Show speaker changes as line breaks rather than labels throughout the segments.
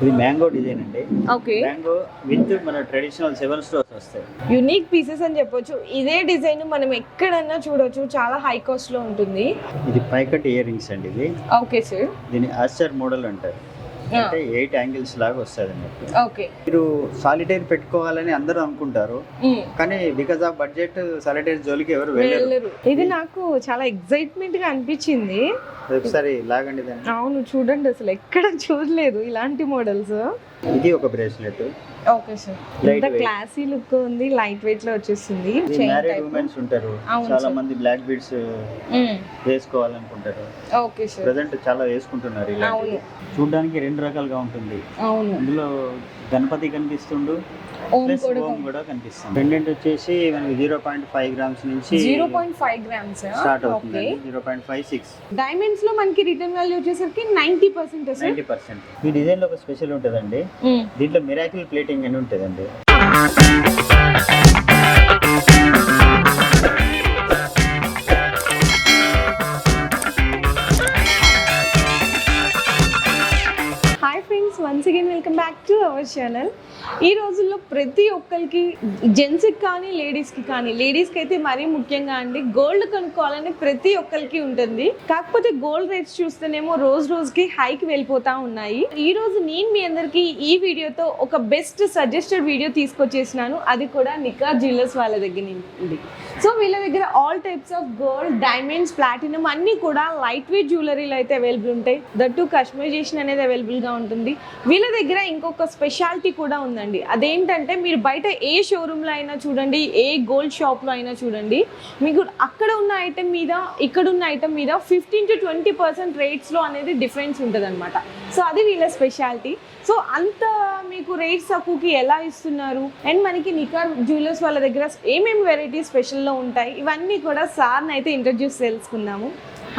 ఇది mango design అండి.
Okay.
Mango with మన ట్రెడిషనల్ 7 స్టోర్స్ వస్తాయి.
యూనిక్ పీసెస్ అని చెప్పొచ్చు. ఇదే డిజైన్ మనం ఎక్కడన్నా చూడొచ్చు. చాలా హై కాస్ట్ లో ఉంటుంది.
ఇది పైకట్ ఇయర్ రింగ్స్ అండి. ఇది
ఓకే సార్.
దీని ఆస్టర్ మోడల్ అంటారు. అంటే 8 యాంగిల్స్ లాగా వస్తుంది అన్నట్టు.
ఓకే.
మీరు సాలిటైర్ పెట్టుకోవాలని అందరూ అనుకుంటారు, కానీ బికాజ్ ఆఫ్ బడ్జెట్ సాలిటైర్ జోలికి ఎవరు వెళ్ళరు.
ఇది నాకు చాలా ఎక్సైట్మెంట్ గా అనిపించింది.
ఒకసారి లాగండి దాన్ని.
అవును, చూడండి, అసలు ఎక్కడ చూడలేదు ఇలాంటి మోడల్స్.
ఇది ఒక బ్రేస్లెట్.
Okay sir. ఎంత క్లాసీ లుక్ ఉంది, లైట్ వెయిట్ లో వచ్చేస్తుంది.
మ్యారీడ్ ఉమెన్స్ ఉంటారు, చాలా మంది బ్లాక్ బీడ్స్ వేసుకోవాలనుకుంటారు.
Okay sir.
ప్రెసెంట్ చాలా వేసుకుంటున్నారు. ఇలా చూడడానికి 2 రకాలుగా ఉంటుంది.
అవును,
అందులో గణపతి కనిపిస్తుండు, ప్లస్ ఓం కూడా కనిపిస్తుంది. పెండెంట్ వచ్చేసి మనకి 0.5 గ్రామ్స్ నుంచి
0.5 గ్రామ్స్
స్టార్ట్ అవుతుంది. 0.56.
డైమండ్స్ లో మనకి రిటర్న్ వాల్యూ వచ్చేసరికి 90%.
90%. ఈ డిజైన్ లో ఒక స్పెషల్ ఉంటుందండి. దీంట్లో మిరాకిల్ ప్లేటింగ్ అని ఉంటుందండి.
Hi friends, once again welcome back to our channel. ఈ రోజుల్లో ప్రతి ఒక్కరికి, జెంట్స్కి కానీ లేడీస్కి కానీ, లేడీస్కి అయితే మరీ ముఖ్యంగా అండి గోల్డ్ కొనుక్కోవాలని ప్రతి ఒక్కరికి ఉంటుంది. కాకపోతే గోల్డ్ రేట్స్ చూస్తేనేమో రోజు రోజుకి హైకి వెళ్ళిపోతా ఉన్నాయి. ఈ రోజు నేను మీ అందరికి ఈ వీడియోతో ఒక బెస్ట్ సజెస్టెడ్ వీడియో తీసుకొచ్చేసినాను. అది కూడా నికార్ జ్యువెలర్స్ వాళ్ళ దగ్గర నుంచి. సో వీళ్ళ దగ్గర all types of gold, diamonds, platinum అన్నీ కూడా లైట్ వెయిట్ జ్యువెలరీలు అయితే అవైలబుల్ ఉంటాయి. దట్టు కస్టమైజేషన్ అనేది అవైలబుల్గా ఉంటుంది. వీళ్ళ దగ్గర ఇంకొక స్పెషాలిటీ కూడా ఉందండి. అదేంటంటే మీరు బయట ఏ షోరూంలో అయినా చూడండి, ఏ గోల్డ్ షాప్లో అయినా చూడండి, మీకు అక్కడ ఉన్న ఐటెం మీద ఇక్కడ ఉన్న ఐటెం మీద 15 to 20% రేట్స్లో అనేది డిఫరెన్స్ ఉంటుంది అనమాట. సో అది వీళ్ళ స్పెషాలిటీ. సో అంత మీకు రేట్స్ తక్కువకి ఎలా ఇస్తున్నారు, అండ్ మనకి నికార్ జ్యువెలర్స్ వాళ్ళ దగ్గర ఏమేమి వెరైటీ స్పెషల్లో ఉంటాయి, ఇవన్నీ కూడా సార్ని అయితే ఇంట్రడ్యూస్ తెలుసుకుందాము.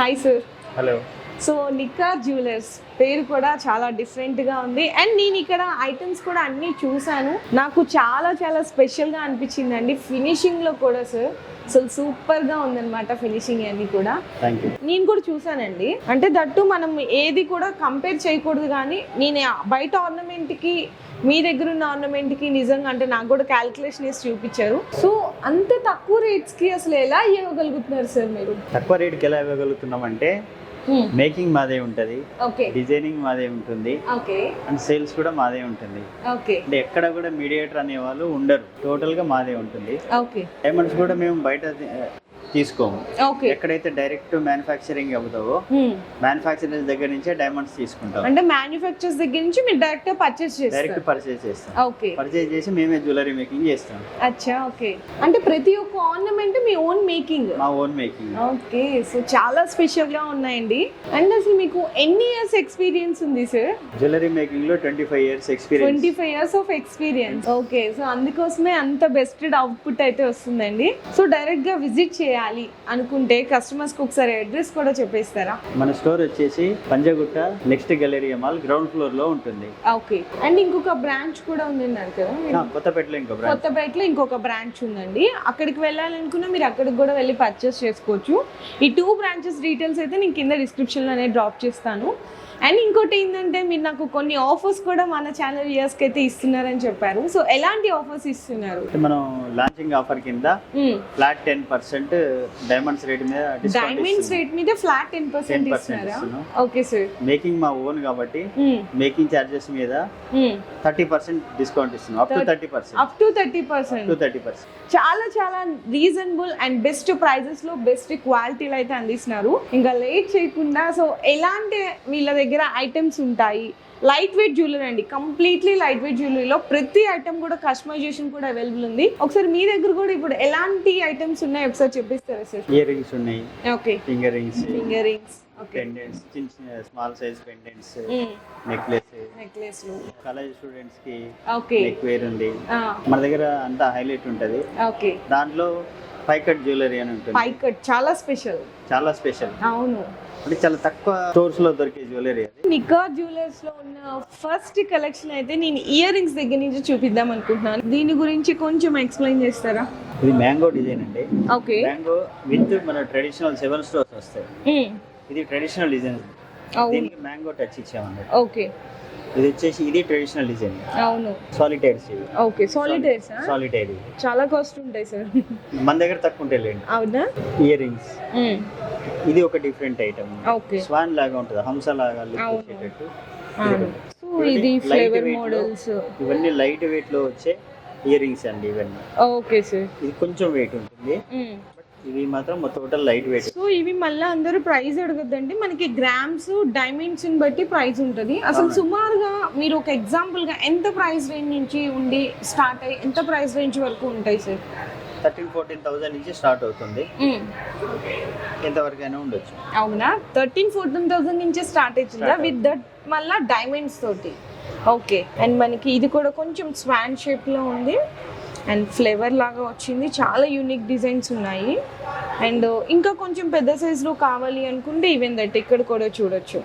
Hi sir.
Hello.
So Nikhar jewellers పేరు కూడా చాలా డిఫరెంట్గా ఉంది. అండ్ నేను ఇక్కడ ఐటమ్స్ కూడా అన్నీ చూశాను. నాకు చాలా చాలా స్పెషల్గా అనిపించిందండి. ఫినిషింగ్లో కూడా సార్ అసలు సూపర్గా ఉందన్నమాట ఫినిషింగ్ అన్నీ కూడా. నేను కూడా చూసానండి. అంటే దట్టు మనం ఏది కూడా కంపేర్ చేయకూడదు, కానీ నేను బయట ఆర్నమెంట్కి మీ దగ్గర ఉన్న ఆర్నమెంట్కి నిజంగా అంటే నాకు కూడా క్యాలిక్యులేషన్ వేసి చూపించారు. సో అంత తక్కువ రేట్స్కి అసలు ఎలా ఇవ్వగలుగుతున్నారు సార్ మీరు?
తక్కువ రేట్కి ఎలా ఇవ్వగలుగుతున్నాం అంటే మేకింగ్ మాదే ఉంటది, డిజైనింగ్ మాదే ఉంటుంది, అండ్ సేల్స్ కూడా మాదే ఉంటుంది. అంటే ఎక్కడ కూడా మీడియేటర్ అనే వాళ్ళు ఉండరు, టోటల్ గా మాదే ఉంటుంది. డైమండ్స్ కూడా మేము బయట తీసుకోము. ఎక్కడైతే డైరెక్ట్ మ్యానుఫ్యాక్చరింగ్ అవుతావో మ్యానుఫ్యాక్చరర్స్ దగ్గర నుంచే డైమండ్స్ తీసుకుంటాం.
అంటే మ్యానుఫ్యాక్చరర్స్ దగ్గర నుంచి మీరు డైరెక్ట్ పర్చేస్ చేస్తాం.
పర్చేస్ చేసి మేమే జ్యువెలరీ మేకింగ్ చేస్తాం.
అచ్చా, ఓకే. అంటే ప్రతి ఒక్క ఆర్నమెంట్ మీ ఓన్ మేకింగ్?
మా ఓన్ మేకింగ్.
ఓకే. సో చాలా స్పెషల్ గా ఉన్నాయండి. అండ్ అసలు మీకు ఎన్ని ఇయర్స్ ఎక్స్పీరియన్స్ ఉంది సార్?
జ్యువెలరీ మేకింగ్ లో 25 years experience.
25 years of experience. Okay. So అందుకోసమే అంత బెస్ట్ అవుట్పుట్ అయితే వస్తుందండి. సో డైరెక్ట్ గా విజిట్ చేయాలి అనుకుంటే కస్టమర్స్ కి ఒకసారి అడ్రస్ కూడా చెప్పేస్తారా?
మన స్టోర్ వచ్చేసి Panjagutta next Galleria mall ground floor లో ఉంటుంది.
ఓకే. అండ్ ఇంకొక బ్రాంచ్ కూడా ఉందన్నారు కదా
కొత్తపేటలో
ఇంకొక బ్రాంచ్ ఉందండి. అక్కడికి వెళ్ళాలనుకున్నా మీరు అక్కడికి కూడా వెళ్ళి పర్చేస్ చేసుకోవచ్చు. ఈ 2 బ్రాంచెస్ డీటెయిల్స్ అయితే నేను కింద డిస్క్రిప్షన్ లోనే డ్రాప్ చేస్తాను. అండ్ ఇంకోటి ఏంటంటే మీరు నాకు కొన్ని ఆఫర్స్ కూడా మన ఛానల్ వ్యూయర్స్కి అయితే ఇస్తున్నారని చెప్పారు. సో ఎలాంటి ఆఫర్స్ ఇస్తున్నారు?
మనం లాంచింగ్ ఆఫర్ కింద ఫ్లాట్ 10% డైమండ్స్ రేట్ మీద
ఫ్లాట్ 10% ఇస్తున్నారా? Okay sir.
మేకింగ్ మా ఓన్ కాబట్టి మేకింగ్ చార్జెస్ మీద 30% డిస్కౌంట్ ఇస్తున్నాం. Up to 30%.
చాలా చాలా రీజనబుల్ అండ్ బెస్ట్ ప్రైజెస్ లో బెస్ట్ క్వాలిటీలో అయితే అందిస్తున్నారు. ఇంకా లేట్ చేయకుండా, సో ఎలాంటి వీళ్ళ దగ్గర ఐటమ్స్ ఉంటాయి? లైట్ వెయిట్ జ్యువెలరీ అండి, కంప్లీట్లీ లైట్ వెయిట్ జ్యువెలరీలో ప్రతి ఐటమ్ కూడా కస్టమైజేషన్ కూడా అవైలబుల్ ఉంది. ఒకసారి మీ దగ్గర కూడా ఇప్పుడు ఎలాంటి ఐటమ్స్ ఉన్నాయి ఒకసారి చెప్పిస్తారా సార్?
ఇయర్ రింగ్స్ ఉన్నాయి.
ఓకే.
ఫింగర్ రింగ్స్,
పెండెంట్స్,
చిన్న small size pendants, necklace college students కి నెక్ వేర్ ఉంది. మన దగ్గర అంతా హైలైట్ ఉంటది. దాంట్లో పైకట్ జ్యువెలరీ అని ఉంటుంది.
పైకట్ చాలా స్పెషల్. అవును.
అంటే చాలా తక్కువ స్టోర్స్ లో దొరికే జ్యువెలరీ.
నికార్ జ్యువెలర్స్ లో ఉన్న ఫస్ట్ కలెక్షన్ అయితే నేను ఇయర్ రింగ్స్ దగ్గర నుంచి చూపిద్దాం అనుకుంటున్నాను. దీని గురించి కొంచెం ఎక్స్ప్లెయిన్ చేస్తారా?
ఇది మ్యాంగో డిజైన్ అండి.
ఓకే.
మ్యాంగో విత్ మన ట్రెడిషనల్ 7 స్టోర్స్ వస్తాయి. ఇది ట్రెడిషనల్ డిజైన్, దీనికి మ్యాంగో టచ్ ఇచ్చామండి.
ఓకే.
ఇది వచ్చేసి ఇది ట్రెడిషనల్ డిజైన్,
అవును
సాలిటైర్స్ ఇవి.
ఓకే సాలిటైర్స్
సాలిటైర్
చాలా కాస్ట్ ఉంటాయి సార్.
మన దగ్గర తక్కువ ఉంటాయి లేండి.
అవునా?
ఇయర్ రింగ్స్, ఇది ఒక డిఫరెంట్ ఐటమ్.
ఓకే
స్వాన్ లాగా ఉంటుంది, హంస లాగా లుక్ వచ్చేటట్టు.
సో ఇది ఫ్లేవర్ మోడల్స్,
ఇవన్నీ లైట్ వెయిట్ లో వచ్చే ఇయర్ రింగ్స్ అండి ఇవన్నీ.
Okay sir.
ఇది కొంచెం వెయిట్ ఉంటుంది, ఇవి మాత్రం టోటల్ లైట్ వెయిట్.
సో ఇవి మళ్ళీ అందరూ ప్రైస్ అడగద్దండి, మనకి గ్రామ్స్ డైమెన్షన్స్ బట్టి ప్రైస్ ఉంటుంది. అసలు సుమారుగా మీరు ఒక ఎగ్జాంపుల్ గా ఎంత ప్రైస్ రేంజ్ నుంచి ఉండి స్టార్ట్ అయ్యి ఎంత ప్రైస్ రేంజ్ వరకు ఉంటాయి సార్?
13,000-14,000 నుంచి స్టార్ట్ అవుతుంది, ఎంతవరకైనా ఉండొచ్చు.
అవునా? 13,000-14,000 నుంచి స్టార్ట్ అవుతుందా విత్ దట్ మళ్ళీ డైమండ్స్ తోటి? ఓకే. అండ్ మనకి ఇది కూడా కొంచెం స్వాన్ షేప్ లో ఉంది అండ్ ఫ్లేవర్ లాగా వచ్చింది, చాలా యూనిక్ డిజైన్స్ ఉన్నాయి. అండ్ ఇంకా కొంచెం పెద్ద సైజులో కావాలి అనుకుంటే ఈవెన్ దట్ ఇక్కడ కూడా చూడొచ్చు.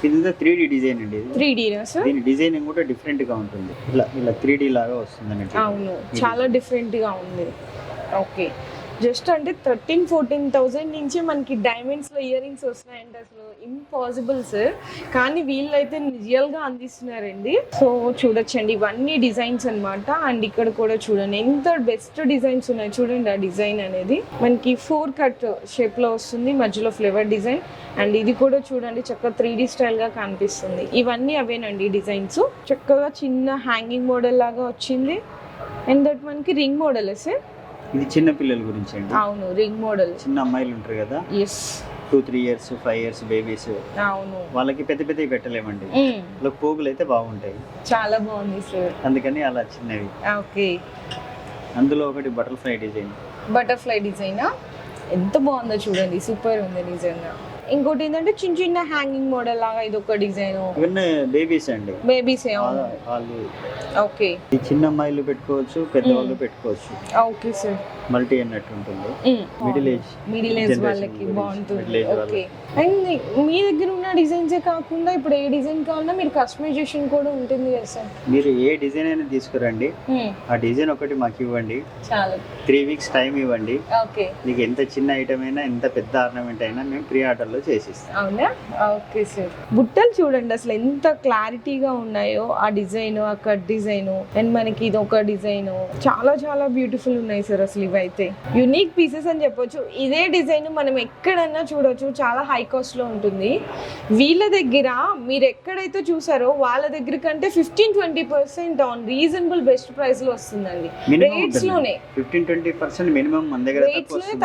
ఇది 3D డిజైన్ అండి, ఇది
3D నా సార్?
దీని డిజైనింగ్ కూడా డిఫరెంట్ గా ఉంటుంది, ఇలా 3D లాగా వస్తుంది అన్నట్టు.
అవును, చాలా డిఫరెంట్ గా ఉంది. ఓకే. జస్ట్ అంటే 13,000-14,000 నుంచి మనకి డైమండ్స్లో ఇయర్ రింగ్స్ వస్తున్నాయంటే అసలు ఇంపాసిబుల్ సార్. కానీ వీళ్ళైతే రియల్గా అందిస్తున్నారండి. సో చూడొచ్చండి, ఇవన్నీ డిజైన్స్ అన్నమాట. అండ్ ఇక్కడ కూడా చూడండి ఎంత బెస్ట్ డిజైన్స్ ఉన్నాయి చూడండి. ఆ డిజైన్ అనేది మనకి 4 కట్ షేప్లో వస్తుంది, మధ్యలో ఫ్లేవర్ డిజైన్. అండ్ ఇది కూడా చూడండి చక్కగా 3D స్టైల్గా కనిపిస్తుంది. ఇవన్నీ అవేనండి డిజైన్స్. చక్కగా చిన్న హ్యాంగింగ్ మోడల్ లాగా వచ్చింది. అండ్ దట్ మనకి రింగ్ మోడల్ సార్.
ఇది చిన్న పిల్లల గురించి అండి.
అవును, రింగ్ మోడల్.
చిన్న అమ్మాయిలు ఉంటారు కదా,
ఎస్,
2-3 ఇయర్స్ 5 ఇయర్స్ బేబీస్.
అవును,
వాళ్ళకి పెద్ద పెద్దవి పెట్టలేమండి, పోగులు అయితే బాగుంటాయి.
చాలా బాగుంది సార్,
అందుకని అలా చిన్నవి.
ఓకే.
అందులో ఒకటి బటర్ఫ్లై డిజైన్.
బటర్ఫ్లై డిజైనా ఎంత బాగుందో చూడండి, సూపర్ ఉంది నిజంగా. ఇంకోటి ఏంటంటే చిన్న చిన్న హ్యాంగింగ్ మోడల్ లాగా ఇది ఒక డిజైన్.
ఇవన్నీ బేబీస్ అండి,
బేబీస్.
వాళ్ళు
ఓకే.
ఈ చిన్న అమ్మాయిలు పెట్టుకోవచ్చు, పెద్దవాళ్ళు పెట్టుకోవచ్చు.
Okay sir.
మల్టీ అన్నట్టు ఉంటుంది,
మిడిల్ ఏజ్ వాళ్ళకి బాగుంటుంది. ఓకే. అండ్ మీ దగ్గర ఉన్న డిజైన్సే కాకుండా ఇప్పుడు ఏ డిజైన్ కావాలన్నా మీరు కస్టమైజేషన్ కూడా ఉంటుంది కదా సార్?
మీరు ఏ డిజైన్ అయినా తీసుకురండి, ఆ డిజైన్ ఒకటి మాకు ఇవ్వండి,
చాలు.
3 వీక్స్ టైం ఇవ్వండి.
ఓకే.
మీకు ఎంత చిన్న ఐటమ్ అయినా ఎంత పెద్ద ఆర్నమెంట్ అయినా మేము ప్రీ ఆర్డర్ లో చేసిస్తాం.
అవునా? Okay sir. బుట్టలు చూడండి అసలు ఎంత క్లారిటీగా ఉన్నాయో, ఆ డిజైన్, ఆ కట్ డిజైన్. అండ్ మనకి ఇది ఒక డిజైన్, చాలా చాలా బ్యూటిఫుల్ ఉన్నాయి సార్. అసలు ఇవైతే యూనిక్ పీసెస్ అని చెప్పొచ్చు. ఇదే డిజైన్ మనం ఎక్కడన్నా చూడొచ్చు, చాలా హై కాస్ట్ లో ఉంటుంది. వీళ్ళ దగ్గర మీరు ఎక్కడైతే చూసారో వాళ్ళ దగ్గర కంటే 15-20% ఆన్ రీజనబుల్ బెస్ట్ ప్రైస్ లో వస్తుందండి. రేట్స్ లోనే
15-20% మినిమం మన దగ్గర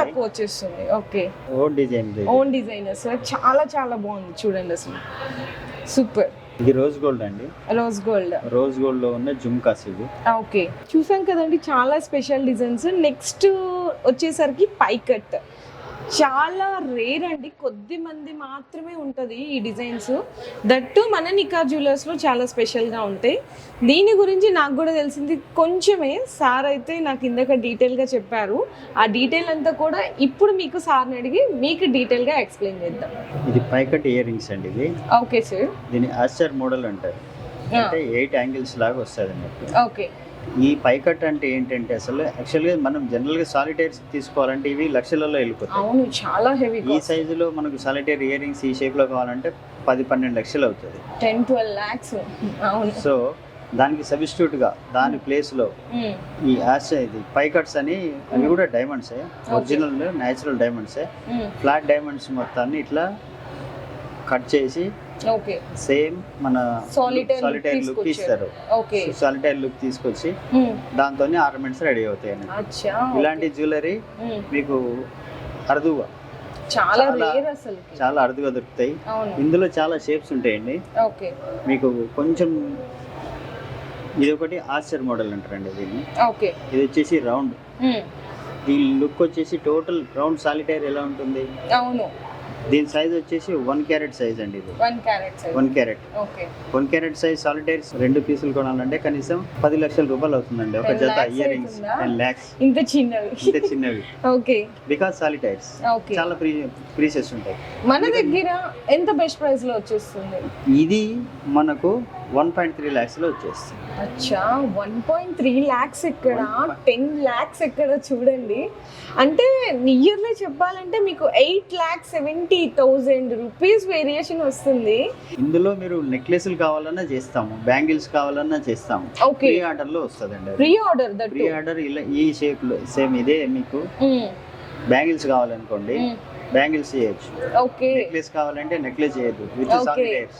తక్కువ వచ్చేస్తుంది. ఓకే.
ఓన్
డిజైనర్ సార్, చాలా చాలా బాగుంది చూడండి అసలు, సూపర్.
ఇది రోజ్ గోల్డ్ అండి,
రోజ్ గోల్డ్
లో ఉన్న జుమ్కాస్ ఇవి.
ఓకే. చూసాం కదండి చాలా స్పెషల్ డిజైన్స్. నెక్స్ట్ వచ్చేసరికి పైకట్, చాలా రేర్ అండి, కొద్ది మంది మాత్రమే ఉంటుంది ఈ డిజైన్స్. దట్టు మన నికా జ్యువెలర్స్లో చాలా స్పెషల్గా ఉంటాయి. దీని గురించి నాకు కూడా తెలిసింది కొంచెమే, సార్ అయితే నాకు ఇందాక డీటెయిల్గా చెప్పారు. ఆ డీటెయిల్ అంతా కూడా ఇప్పుడు మీకు సార్ని అడిగి మీకు డీటెయిల్గా ఎక్స్ప్లెయిన్ చేద్దాం.
ఇది పైకట్ ఇయర్ రింగ్స్ అండి ఇది.
Okay sir.
దీని ఆస్టర్ మోడల్ అంటారు, అంటే 8 యాంగిల్స్ లాగా వస్తుంది అన్నట్టు.
ఓకే.
ఈ పైకట్ అంటే ఏంటంటే అసలు యాక్చువల్గా మనం జనరల్గా సాలిటైర్స్ తీసుకోవాలంటే ఇవి లక్షలలో వెళ్ళిపోతాయి.
అవును, చాలా హెవీ.
ఈ సైజులో మనకు సాలిటైర్ ఇయర్ రింగ్స్ ఈ షేప్లో కావాలంటే 10-12 లక్షలు అవుతుంది,
10-12 lakhs. అవును.
సో దానికి సబ్స్టిట్యూట్గా దాని ప్లేస్లో ఈ ఇది పైకట్స్ అని, అవి కూడా డైమండ్సే, ఒరిజినల్ న్యాచురల్ డైమండ్సే. ఫ్లాట్ డైమండ్స్ మొత్తాన్ని ఇట్లా కట్ చేసి సేమ్ మన సాలిటైర్ లుక్ ఇస్తారు. సాలిటైర్ లుక్ తీసుకొచ్చి దాంతో ఆర్నమెంట్స్ రెడీ అవుతాయి. ఇలాంటి జ్యువెలరీ మీకు అరుదుగా, చాలా అరుదుగా దొరుకుతాయి. ఇందులో చాలా షేప్స్ ఉంటాయండి. మీకు కొంచెం ఇది ఒకటి ఆస్టర్ మోడల్ అంటారండి దీన్ని. ఇది వచ్చేసి రౌండ్, దీని లుక్ వచ్చేసి టోటల్ రౌండ్ సాలిటైర్ ఎలా ఉంటుంది. అవును. దీని సైజ్ వచ్చేసి 1 క్యారెట్ సైజ్ అండి. ఇది 1 క్యారెట్. 1 క్యారెట్ సైజ్ సాలిటైర్స్ 2 పీసులు కొనాలంటే కనీసం 10 లక్షల రూపాయలు అవుతుందండి ఒక జత ఇయర్ రింగ్స్. 10 lakhs ఇంత చిన్నవి. ఓకే. బికాజ్ సాలిటైర్స్ చాలా ప్రీషియస్ ఉంటాయి.
మన దగ్గర ఎంత బెస్ట్ ప్రైస్ లో వచ్చేస్తుంది?
ఇది మనకు 1.3 lakhs లో వచ్చేస్తుంది.
అచ్చా 1.3 lakhs ఇక్కడ, 10 lakhs ఇక్కడ చూడండి. అంటే నియర్లీ చెప్పాలంటే మీకు 8,70,000 రూపీస్ వేరియేషన్ వస్తుంది.
ఇందులో మీరు నెక్లెస్లు కావాలన్నా చేస్తాము, బ్యాంగిల్స్ కావాలన్నా చేస్తాము.
ఓకే,
ప్రీ ఆర్డర్ లో వస్తుందండి.
ప్రీ ఆర్డర్
ప్రీ ఆర్డర్ ఇలా ఈ షేప్ లో సేమ్ ఇదే. మీకు బ్యాంగిల్స్ కావాలనుకోండి బ్యాంగిల్స్ చేయొచ్చు.
ఓకే,
నెక్లెస్ కావాలంటే నెక్లెస్ చేయొద్దు విత్ సాలిటైర్స్.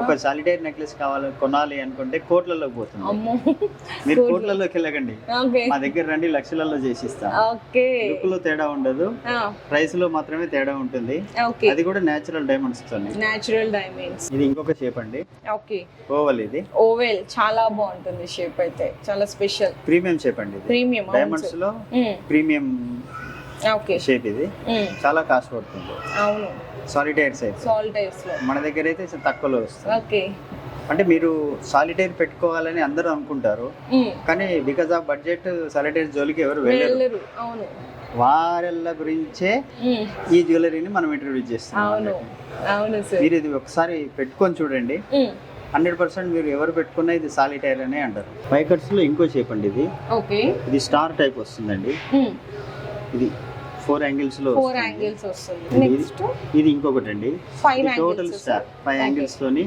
ఒక సాలిటైర్ నెక్లెస్ కొనాలి అనుకుంటే కోట్లలోకి పోతుంది. మీరు కోట్లలోకి వెళ్ళకండి, మా దగ్గర రండి, లక్షలలో చేసిస్తాం. లుక్ లో తేడా ఉండదు, ప్రైస్ లో మాత్రమే తేడా ఉంటుంది. అది కూడా నేచురల్ డైమండ్స్ తోనే.
Natural diamonds.
ఇది ఇంకొక షేప్ అండి.
Okay,
oval. ఇది
ఓవెల్ చాలా బాగుంటుంది షేప్, అయితే చాలా స్పెషల్
ప్రీమియం షేప్ అండి.
ప్రీమియం
డైమండ్స్ లో ప్రీమియం షేప్. ఇది చాలా కాస్ట్ పడుతుంది.
అవును,
సాలిటైర్స్ అయితే
సాలిటైర్స్ లో
మన దగ్గర అయితే తక్కువలో వస్తుంది.
ఓకే,
అంటే మీరు సాలిటైర్ పెట్టుకోవాలని అందరూ అనుకుంటారు, కానీ బికాజ్ ఆఫ్ బడ్జెట్ సాలిటైర్ జోలికి ఎవరు వెళ్ళరు.
అవును,
వారెల్ల గురించే ఈ జ్యువెలరీని మనం ఇంట్రడ్యూస్ చేస్తాం.
అవును అవును సార్.
మీరు ఇది ఒకసారి పెట్టుకొని చూడండి, 100% మీరు ఎవరు పెట్టుకున్నా ఇది సాలిటైర్ అనే అంటారు. పైకట్స్ లో ఇంకో షేప్ అండి ఇది.
ఓకే,
ఇది స్టార్ టైప్ వస్తుందండి. ఇది 4 angles లో
4 angles వస్తుంది. నెక్స్ట్
ఇది ఇంకొకటి అండి,
5
టోటల్ స్టార్ 5 angles తోని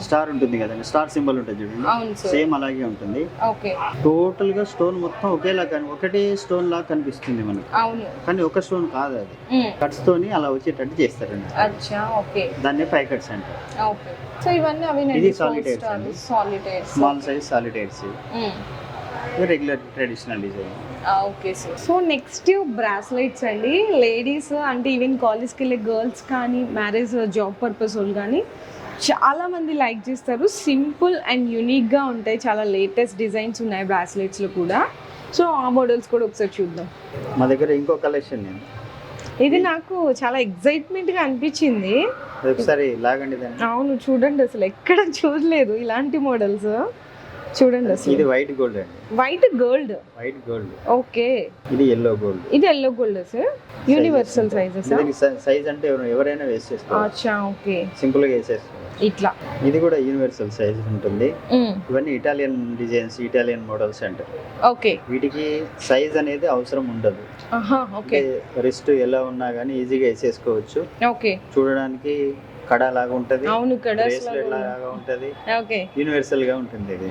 స్టార్ ఉంటుంది కదండి, స్టార్ సింబల్ ఉంటుంది చూడండి, సేమ్ అలాగే ఉంటుంది.
ఓకే,
టోటల్ గా స్టోన్ మొత్తం ఒకేలా ఒకటే స్టోన్ లాగా కనిపిస్తుంది మనకు.
అవును,
కానీ ఒక స్టోన్ కాదు, అది కట్స్ తోని అలా వచ్చేటట్టు చేస్తారండి.
అచ్చా, ఓకే,
దాన్ని పై కట్స్ అంటారు.
ఓకే, సో ఇవన్నీ అవి
ఇది సాలిటైర్స్ అండి,
solitaires,
small size solitaires, regular traditional design.
Okay sir. So next bracelets అండి. లేడీస్ అంటే ఈవెన్ కాలేజ్కి వెళ్ళే గర్ల్స్ కానీ, మ్యారేజ్ జాబ్ పర్పస్ వాళ్ళు కానీ చాలా మంది లైక్ చేస్తారు. సింపుల్ అండ్ యూనిక్గా ఉంటాయి, చాలా లేటెస్ట్ డిజైన్స్ ఉన్నాయి బ్రాస్లెట్స్లో కూడా. సో ఆ మోడల్స్ కూడా ఒకసారి చూద్దాం.
మా దగ్గర ఇంకో కలెక్షన్
ఇది నాకు చాలా ఎక్సైట్మెంట్గా అనిపించింది.
ఒకసారి లాగండి దాన్ని.
అవును, చూడండి, అసలు ఎక్కడ చూడలేదు ఇలాంటి మోడల్స్. చూడండి, అసలు
ఇది వైట్ గోల్డ్ అండి.
White gold.
White gold.
Okay,
ఇది ఎల్లో గోల్డ్.
ఇది yellow gold sir. Universal sizes.
Size అంటే ఎవరైనా వేసేసుకోవచ్చు.
అచ్చా, ఓకే,
సింపుల్ గా వేసేసుకోవచ్చు
ఇట్లా.
ఇది కూడా యూనివర్సల్ సైజ్ ఉంటుంది. ఇవన్నీ ఇటాలియన్ డిజైన్స్, ఇటాలియన్ మోడల్స్ అంటారు.
ఓకే,
వీటికి సైజ్ అనేది అవసరం ఉండదు.
ఓకే,
రిస్ట్ ఎలా ఉన్నా గానీ ఈజీగా వేసేసుకోవచ్చు.
ఓకే,
చూడడానికి కడ లాగా ఉంటది.
అవును,
బ్రేస్లెట్ లాగా ఉంటది.
ఓకే,
యూనివర్సల్ గా ఉంటుంది ఇది.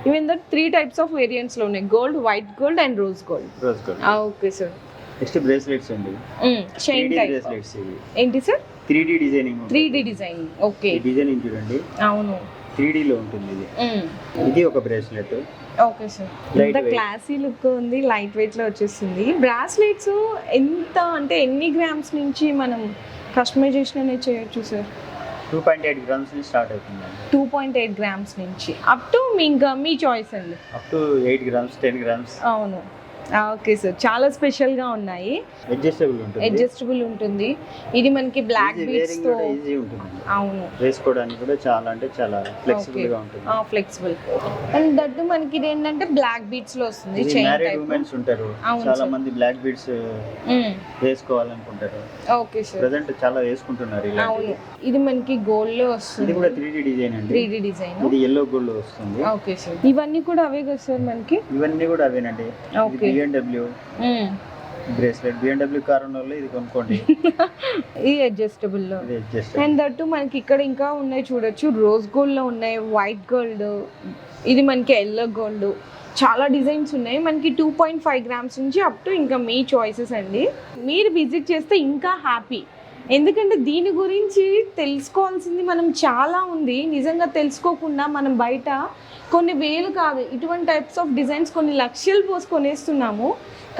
Even that 3 types of variants లో ఉన్నాయి, gold, white gold and rose gold.
Rose gold.
Okay sir.
Next bracelets అండి.
చైన్ టైప్
బ్రేస్లెట్స్ ఇవి.
ఏంటి sir?
3D designing.
3D design. Okay,
ఈ డిజైనింగ్ చూడండి.
అవును,
3D లో ఉంటుంది ఇది. ఇది ఒక బ్రేస్లెట్.
Okay sir. ఎంత క్లాసీ లుక్ ఉంది, లైట్ వెయిట్ లో వచ్చేస్తుంది. బ్రాస్లెట్స్ ఎంత అంటే ఎన్ని గ్రామ్స్ నుంచి మనం కస్టమైజేషన్ అనేది చేయొచ్చు సార్?
2.8 grams నుంచి స్టార్ట్ అవుతుంది.
2.8 grams నుంచి అప్ టు మీ చాయిస్ అండి.
Up to 8 grams, 10 grams.
అవును, ఓకే సార్. చాలా స్పెషల్ గా ఉన్నాయి. అడ్జస్టబుల్ ఉంటుంది. ఇది మనకి బ్లాక్ బీడ్స్ తో
ఈజీ ఉంటుంది.
అవును,
వేసుకోవడానికి కూడా చాలా అంటే చాలా ఫ్లెక్సిబుల్ గా ఉంటుంది.
ఫ్లెక్సిబుల్. అండ్ దట్ మనకి ఇది ఏంటంటే బ్లాక్ బీడ్స్ లో వస్తుంది.
Chain type. ఉమెన్స్ ఉంటారు, చాలా మంది బ్లాక్ బీడ్స్ వేసుకోవాలనుకుంటారు.
Okay sir.
ప్రెజెంట్ చాలా వేసుకుంటున్నారు ఇలా.
అవును, ఇది మనకి గోల్డ్ లో వస్తుంది.
ఇది కూడా 3D డిజైన్ అండి.
3D design.
ఇది yellow gold లో వస్తుంది.
Okay sir. ఇవన్నీ కూడా అవే కదా సార్ మనకి?
ఇవన్నీ కూడా అవేనండి.
Okay,
BMW bracelet. BMW car ఉన్న వాళ్ళు ఇది కొనుక్కోండి.
ఇది అడ్జస్టబుల్ లో. అండ్ దట్టు మనకి ఇక్కడ ఇంకా ఉన్నాయి చూడొచ్చు. రోజ్ గోల్డ్ లో ఉన్నాయి, వైట్ గోల్డ్, ఇది మనకి ఎల్లో గోల్డ్, చాలా డిజైన్స్ ఉన్నాయి. మనకి 2.5 grams నుంచి అప్ టు ఇంకా మీ చాయిసెస్ అండి. మీరు విజిట్ చేస్తే ఇంకా హ్యాపీ, ఎందుకంటే దీని గురించి తెలుసుకోవాల్సింది మనం చాలా ఉంది. నిజంగా తెలుసుకోకుండా మనం బయట కొన్ని వేలు కాదు, ఇటువంటి టైప్స్ ఆఫ్ డిజైన్స్ కొన్ని లక్షలు పోసి కొనేస్తున్నాము.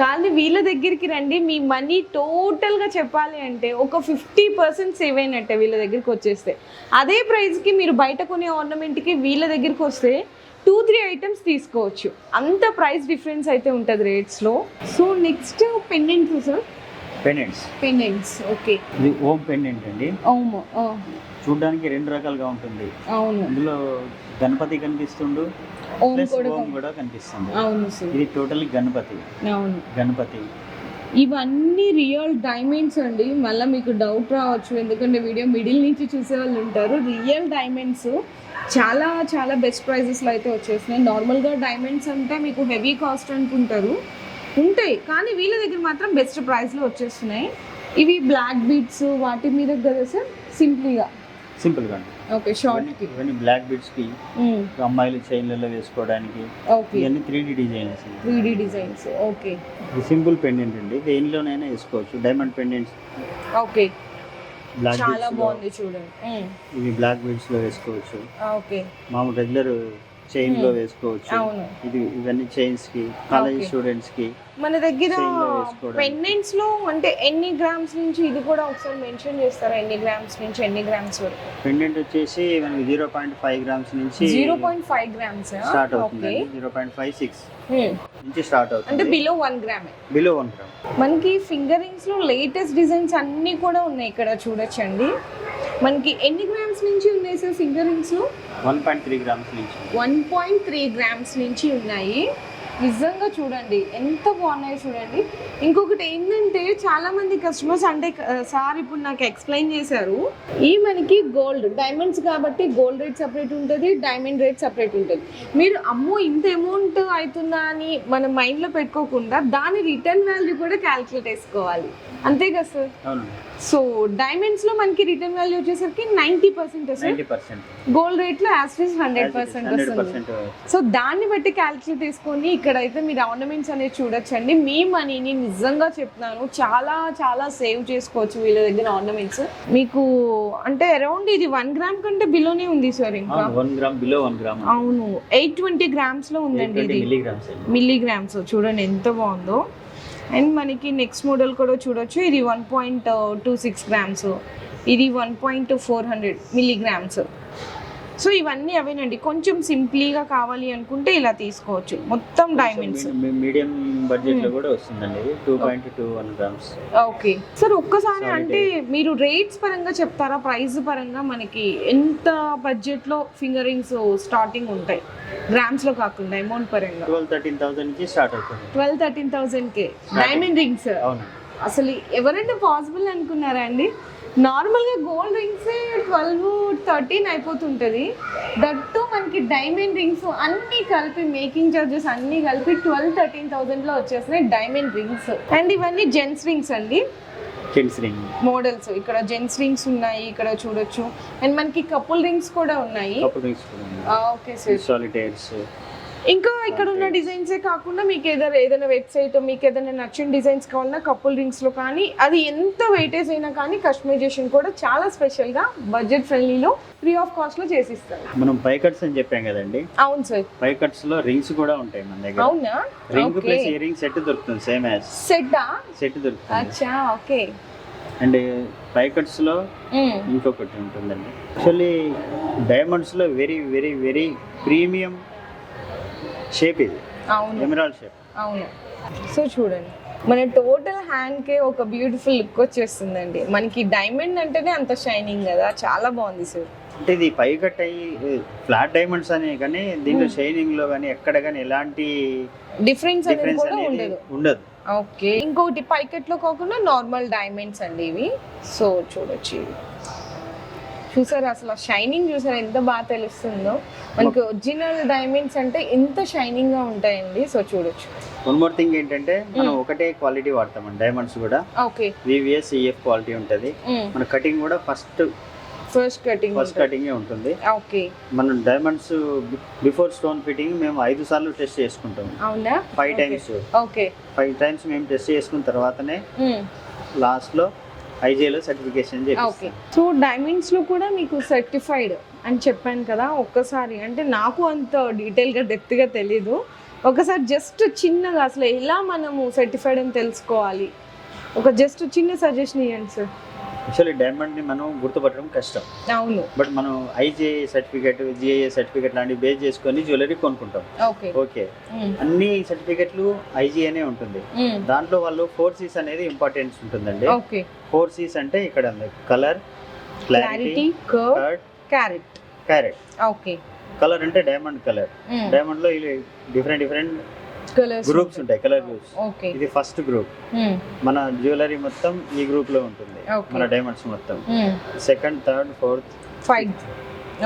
కానీ వీళ్ళ దగ్గరికి రండి, మీ మనీ టోటల్గా చెప్పాలి అంటే ఒక 50% సేవ్ అయినట్టే వీళ్ళ దగ్గరికి వచ్చేస్తే. అదే ప్రైస్కి మీరు బయట కొనే ఆర్నమెంట్కి వీళ్ళ దగ్గరికి వస్తే 2-3 items తీసుకోవచ్చు. అంత ప్రైస్ డిఫరెన్స్ అయితే ఉంటుంది రేట్స్లో. So next pendants sir. Pendants. Okay,
ఇది ఓం పెండెంట్ అండి.
అవును,
చూడడానికి 2 రకాలుగా ఉంటుంది.
అవును,
ఇందులో గణపతి కనిపిస్తుండు, ప్లస్ ఓం కూడా కనిపిస్తుంది.
అవును సార్.
ఇది టోటల్లీ గణపతి.
అవును,
గణపతి.
ఇవన్నీ రియల్ డైమండ్స్ అండి. మళ్ళీ మీకు డౌట్ రావచ్చు, ఎందుకంటే వీడియో మిడిల్ నుంచి చూసే వాళ్ళు ఉంటారు. రియల్ డైమండ్స్ చాలా చాలా బెస్ట్ ప్రైజెస్లో అయితే వచ్చేసినాయి. నార్మల్గా డైమండ్స్ అంటే మీకు హెవీ కాస్ట్ అనుకుంటారు, ఉంటాయి, కానీ వీళ్ళ దగ్గర మాత్రం బెస్ట్ ప్రైస్లో వచ్చేస్తున్నాయి. ఇవి బ్లాక్ బీడ్స్ వాటి మీద కదా సార్, సింపుల్గా ఓకే షార్ట్కి
ఇవన్నీ బ్లాక్ బీడ్స్కి అమ్మాయిలు చైన్లలో వేసుకోవడానికి.
ఓకే
ఇవన్నీ 3D designs.
3D designs. Okay
simple pendant అండి, దేనిలోనైనా వేసుకోవచ్చు. డైమండ్ పెండెంట్స్
ఓకే
బ్లాక్
చాలా బాగుంది చూడండి.
ఇవి బ్లాక్ బీడ్స్ లో వేసుకోవచ్చు.
ఓకే
మామూలు రెగ్యులర్ చైన్ లో వేసుకోవచ్చు.
అవును.
ఇవన్నీ చైన్స్ కి, కాలేజ్ స్టూడెంట్స్ కి.
మన దగ్గర పెండెంట్స్ లో అంటే ఎన్ని గ్రామ్స్ నుంచి, ఇది కూడా ఒకసారి మెన్షన్ చేస్తారా, ఎన్ని గ్రామ్స్ నుంచి ఎన్ని గ్రామ్స్ వరకు?
పెండెంట్ వచ్చేసి మనకి 0.5 గ్రామ్స్ నుంచి
0.5 గ్రామ్స్
స్టార్ట్ అవుతుంది. 0.56 నుంచి స్టార్ట్ అవుతుంది.
అంటే బిలో 1 గ్రామ్.
Below 1 gram.
మనకి ఫింగరింగ్స్ లో లేటెస్ట్ డిజైన్స్ అన్ని కూడా ఉన్నాయి ఇక్కడ చూడొచ్చండి. మనకి ఎన్ని గ్రామ్స్ నుంచి ఉన్నాయి సార్ ఫింగరింగ్స్ లో?
1.3 గ్రామ్స్ నుంచి.
1.3 గ్రామ్స్ నుంచి ఉన్నాయి. నిజంగా చూడండి ఎంత బాగున్నాయి చూడండి. ఇంకొకటి ఏంటంటే చాలా మంది కస్టమర్స్ అంటే సార్ ఇప్పుడు నాకు ఎక్స్ప్లెయిన్ చేశారు, ఈ మనకి గోల్డ్ డైమండ్స్ కాబట్టి గోల్డ్ రేట్ సపరేట్ ఉంటుంది, డైమండ్ రేట్ సపరేట్ ఉంటుంది. మీరు అమ్మో ఇంత అమౌంట్ అవుతుందా అని మన మైండ్లో పెట్టుకోకుండా దాని రిటర్న్ వాల్యూ కూడా క్యాలిక్యులేట్ చేసుకోవాలి, అంతే కదా సార్? సో డైమండ్స్ లో మనకి రిటర్న్ వాల్యూ వచ్చేసరికి 90% సార్, గోల్డ్ రేట్ లో యాస్టీస్ 100% వస్తుంది. సో దాన్ని బట్టి క్యాలిక్యులేట్ చేసుకొని ఇక్కడైతే మీరు ఆర్నమెంట్స్ అనేది చూడొచ్చండి. మీ మనీని నిజంగా చెప్తున్నాను చాలా చాలా సేవ్ చేసుకోవచ్చు వీళ్ళ దగ్గర ఆర్నమెంట్స్. మీకు అంటే అరౌండ్ ఇది 1 గ్రామ్ కంటే బిలోనే ఉంది సార్. ఇంకా
1 గ్రామ్ బిలో 1 గ్రామ్.
అవును 820 గ్రామ్స్ లో ఉందండి ఇది, మిల్లీగ్రామ్స్. చూడండి ఎంత బాగుందో. అండ్ మనకి నెక్స్ట్ మోడల్ కూడా చూడొచ్చు, ఇది 1.26 గ్రామ్స్, ఇది 1.400 మిల్లీగ్రామ్స్. సో ఇవన్నీ అవేనండి. కొంచెం సింప్లీగా కావాలి అనుకుంటే ఇలా తీసుకోవచ్చు. మొత్తం డైమండ్స్
మీడియం బడ్జెట్ లో కూడా వస్తుందండి, 2.21 గ్రామ్స్.
ఓకే సార్, ఒక్కసారి అంటే మీరు రేట్స్ పరంగా చెప్తారా, ప్రైస్ పరంగా మనకి ఎంత బడ్జెట్ లో ఫింగర్ రింగ్స్ స్టార్టింగ్ ఉంటాయి, గ్రామ్స్ లో కాకుండా అమౌంట్ పరంగా?
12-13,000 నుంచి స్టార్ట్ అవుతుంది.
12-13,000 కే డైమండ్ రింగ్స్.
అవును,
అసలు ఎవరైనా పాసిబుల్ అనుకున్నారా అండి? నార్మల్గా గోల్డ్ రింగ్స్ 12-13 అయిపోతుంటుంది, దట్టు మనకి డైమండ్ రింగ్స్ అన్నీ కలిపి మేకింగ్ చార్జెస్ అన్నీ కలిపి 12-13,000 లో వచ్చేసినాయి డైమండ్ రింగ్స్. అండ్ ఇవన్నీ జెంట్స్ రింగ్స్ అండి,
జెంట్స్ రింగ్
మోడల్స్. ఇక్కడ జెంట్స్ రింగ్స్ ఉన్నాయి, ఇక్కడ చూడొచ్చు. అండ్ మనకి కపుల్ రింగ్స్ కూడా ఉన్నాయి. Okay sir,
solitaires.
ఇంకా ఇక్కడ ఉన్న డిజైన్సే కాకుండా మీకు ఏదైనా వెబ్సైట్ మీకు ఏదైనా నచ్చిన డిజైన్స్ కావాలన్నా కపుల్ రింగ్స్లో కానీ, అది ఎంత వెయిటేజ్ అయినా కానీ కస్టమైజేషన్ కూడా చాలా స్పెషల్గా బడ్జెట్ ఫ్రెండ్లీలో ఫ్రీ ఆఫ్ కాస్ట్లో చేసిస్తారు.
మనం పై కట్స్ అని చెప్పాం కదండి.
అవును సార్,
పై కట్స్ లో రింగ్స్ కూడా ఉంటాయి మన దగ్గర.
అవునా?
Ring plus ear ring set దొరుకుతుంది, సేమ్ యాజ్ సెట్ దొరుకుతుంది.
అచ్చా, ఓకే.
అండ్ పై కట్స్ లో ఇంకొకటి ఉంటుందండి. యాక్చువల్లీ డైమండ్స్ లో very very very premium shape ఇది.
అవును,
ఎమరాల్డ్ షేప్.
అవును. సో చూడండి మన టోటల్ హ్యాండ్కే ఒక బ్యూటిఫుల్ లుక్ వచ్చేస్తుందండి. మనకి డైమండ్ అంటేనే అంత షైనింగ్ కదా, చాలా బాగుంది సార్.
అంటే ఇది పై కట్ అయ్యి ఫ్లాట్ డైమండ్స్ అనే కానీ దీంట్లో షైనింగ్ లో కానీ ఎక్కడ కానీ ఎలాంటి
డిఫరెన్స్ అనేది కూడా
ఉండదు.
ఓకే, ఇంకొకటి పైకెట్ లో కాకుండా నార్మల్ డైమండ్స్ అండి ఇవి. సో చూడొచ్చు, చూసారు అసలు షైనింగ్ చూసారు ఎంత బాగా తెలుస్తుందో. మనకి ఒరిజినల్ డైమండ్స్ అంటే ఎంత షైనింగ్ గా ఉంటాయండి. సో చూడొచ్చు.
వన్ మోర్ థింగ్ ఏంటంటే మనం ఒకటే క్వాలిటీ వాడతాం డైమండ్స్ కూడా.
ఓకే,
VVS CF క్వాలిటీ ఉంటది. మన కటింగ్ కూడా ఫస్ట్ కటింగ్ ఉంటుంది.
ఓకే,
మనం డైమండ్స్ బిఫోర్ స్టోన్ ఫిట్టింగ్ మేము 5 సార్లు టెస్ట్ చేసుకుంటాం.
అవునా?
5 టైమ్స్.
ఓకే,
5 టైమ్స్ మేము టెస్ట్ చేసుకున్న తర్వాతనే లాస్ట్ లో ఐజేలో సర్టిఫికేషన్ చేస్తాం.
ఓకే, సో డైమండ్స్ లో కూడా మీకు సర్టిఫైడ్ అని చెప్పాను కదా. ఒక్కసారి అంటే నాకు అంత డీటెయిల్ గా డెప్త్ గా తెలీదు, ఒకసారి జస్ట్ చిన్నగా అసలు ఎలా మనము సర్టిఫైడ్ అని తెలుసుకోవాలి, ఒక జస్ట్ చిన్న సజెషన్ ఇవ్వండి సార్.
యాక్చువల్లీ డైమండ్ ని మనం గుర్తుపట్టడం కష్టం.
అవును,
బట్ మనం IJA సర్టిఫికేట్, GIA సర్టిఫికేట్ లాంటివి బేస్ చేసుకొని జ్యువెలరీ కొనుక్కుంటాం. ఓకే, అన్ని సర్టిఫికేట్లు IGAనే ఉంటుంది. దాంట్లో వాళ్ళు 4 C's అనేది ఇంపార్టెన్స్ ఉంటుందండి. 4 C's అంటే ఇక్కడ colour, clarity, curve, carrot.
Okay,
colour అంటే డైమండ్ కలర్. డైమండ్ లో డిఫరెంట్ గ్రూప్స్ ఉంటాయి, కలర్ గ్రూప్స్. ఇది ఫస్ట్ గ్రూప్. మన జ్యువెలరీ మొత్తం ఈ గ్రూప్ లో ఉంటుంది, మన డైమండ్స్ మొత్తం. Second, third, fourth,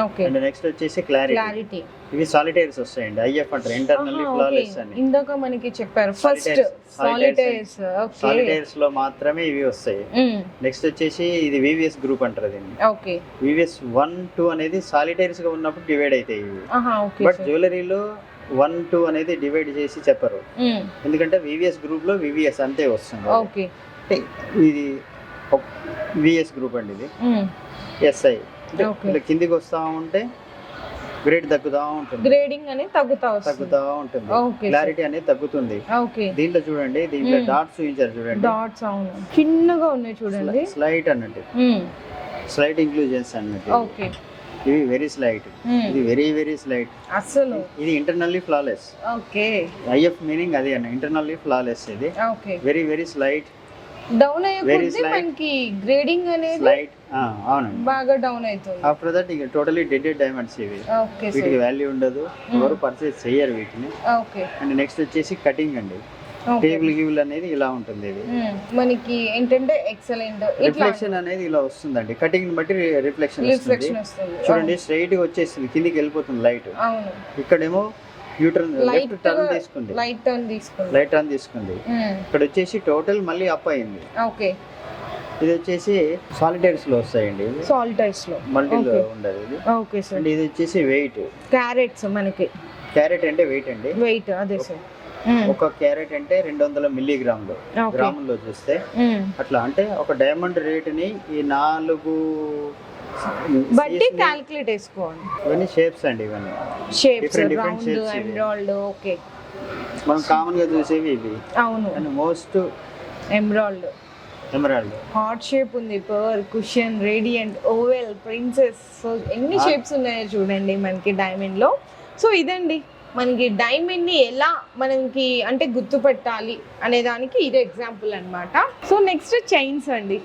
okay
and next వచ్చేసి క్లారిటీ. ఇవి సాలిటైర్స్ వస్తాయండి, ఐఎఫ్ అంటారు, ఇంటర్నల్లీ ఫ్లాలెస్ అని.
ఇందాక మనకి చెప్పారు ఫస్ట్ సాలిటైర్స్. ఓకే,
సాలిటైర్స్ లో మాత్రమే ఇవి వస్తాయి. నెక్స్ట్ వచ్చేసి ఇది వివిఎస్ గ్రూప్ అంటారు దీన్ని.
ఓకే,
వివిఎస్ 1, 2 అనేది సాలిటైర్స్ గా ఉన్నప్పుడు డివైడ్ అవుతాయి ఇవి.
ఓకే,
బట్ జ్యువెలరీలో 1, 2 అనేది డివైడ్ చేసి చెప్పరు, ఎందుకంటే వివిఎస్ గ్రూప్ లో వివిఎస్ అంతే వస్తుంది.
ఓకే,
ఇది విఎస్ గ్రూప్ అండి, ఇది ఎస్ఐ. కిందికి వస్తా ఉంటే గ్రేడ్ తగ్గుతా ఉంటుంది,
గ్రేడింగ్ అనేది తగ్గుతా
ఉంటుంది, క్లారిటీ అనేది తగ్గుతుంది. దీంట్లో చూడండి, దీంట్లో డాట్స్ చూపించారు చూడండి,
డాట్స్ అవును చిన్నగా ఉన్నాయి చూడండి,
స్లైట్ అన్నట్టు, స్లైట్ ఇంక్లూజన్స్ అన్నట్టు.
ఓకే,
ఇది వెరీ స్లైట్, ఇది వెరీ స్లైట్
అసలు.
ఇది internally flawless.
Okay,
if meaning అది అన్న, ఇంటర్నల్లీ ఫ్లాలెస్. ఇది
ఓకే,
వెరీ స్లైట్.
డౌన్ అయ్యేకొద్దీ మనకి గ్రేడింగ్ అనేది
స్లైట్, అవునండి,
బాగా డౌన్ అవుతుంది.
ఆఫ్టర్ దట్ ఇక టోటలీ డెడెడ్ డైమండ్స్ ఇవి.
ఓకే,
వీటికి వాల్యూ ఉండదు, ఎవరు పర్చేస్ చేయరు వీటిని.
ఓకే,
అండ్ నెక్స్ట్ వచ్చేసి కటింగ్ అండి, టేబుల్ గిబుల్ అనేది ఇలా ఉంటుంది. ఇది
మనకి ఏంటంటే ఎక్సలెంట్
రిఫ్లెక్షన్ అనేది ఇలా వస్తుందండి, కటింగ్ బట్టి రిఫ్లెక్షన్ వస్తుంది. చూడండి స్ట్రైట్ గా వచ్చేసింది, కిందికి వెళ్ళిపోతుంది లైట్.
అవును,
ఇక్కడేమో యూటర్న్ లెఫ్ట్ టర్న్ తీసుకుంది,
లైట్ టర్న్ తీసుకుంది.
ఇక్కడ వచ్చేసి టోటల్ మళ్ళీ అప్ అయింది.
ఓకే,
ఇది వచ్చేసి సాలిటైర్స్ లో వస్తాయండి,
సాలిటైర్స్ లో
మల్టీలో ఉండదు ఇది.
Okay sir.
అండ్ ఇది వచ్చేసి వెయిట్,
క్యారెట్స్ మనకి.
క్యారెట్ అంటే వెయిట్ అండి,
వెయిట్ అదే సార్.
ఒక క్యారెట్ అంటే 200 మిల్లీగ్రాములు, గ్రాముల్లో చూస్తే అట్లా. అంటే ఒక డైమండ్ రేట్ ని ఈ 4
బట్టి క్యాలిక్యులేట్ చేసుకోండి.
ఇవన్నీ షేప్స్ అండి, ఇవన్నీ
షేప్స్, రౌండ్, ఎమరాల్డ్. ఓకే,
మనం కామన్ గా చూసేవి ఇవి.
అవును,
and most
emerald, heart shape ఉంది, pearl, cushion, radiant, oval, princess. So ఎన్ని షేప్స్ ఉన్నాయో చూడండి మనకి డైమండ్ లో. సో ఇదండి మనకి డైమండ్ ని ఎలా మనకి అంటే గుర్తుపట్టాలి అనే దానికి ఇదే ఎగ్జాంపుల్ అన్నమాట. సో నెక్స్ట్ చైన్స్ అండి.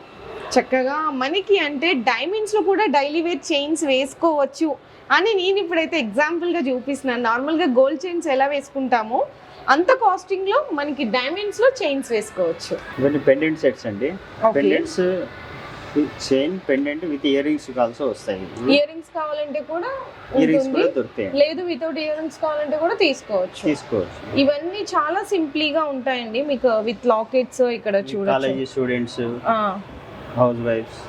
చక్కగా మనకి అంటే డైమండ్స్లో కూడా డైలీ వేర్ చైన్స్ వేసుకోవచ్చు అని నేను ఇప్పుడైతే ఎగ్జాంపుల్గా చూపిస్తున్నాను. నార్మల్గా గోల్డ్ చైన్స్ ఎలా వేసుకుంటామో అంత కాస్టింగ్లో మనకి డైమండ్స్లో చైన్స్ వేసుకోవచ్చు.
ఇవన్నీ పెండెంట్ సెట్స్ అండి. Pendants chain pendant with ear rings also వస్తాయి.
ఇయర్ రింగ్స్ కావాలంటే కూడా
దొరుకుతాయి,
లేదు వితౌట్ ఇయర్ రింగ్స్ కావాలంటే కూడా తీసుకోవచ్చు. ఇవన్నీ చాలా సింప్లీగా ఉంటాయండి మీకు, విత్ లాకెట్స్. ఇక్కడ చూడండి,
కాలేజీ స్టూడెంట్స్, హౌస్ వైఫ్స్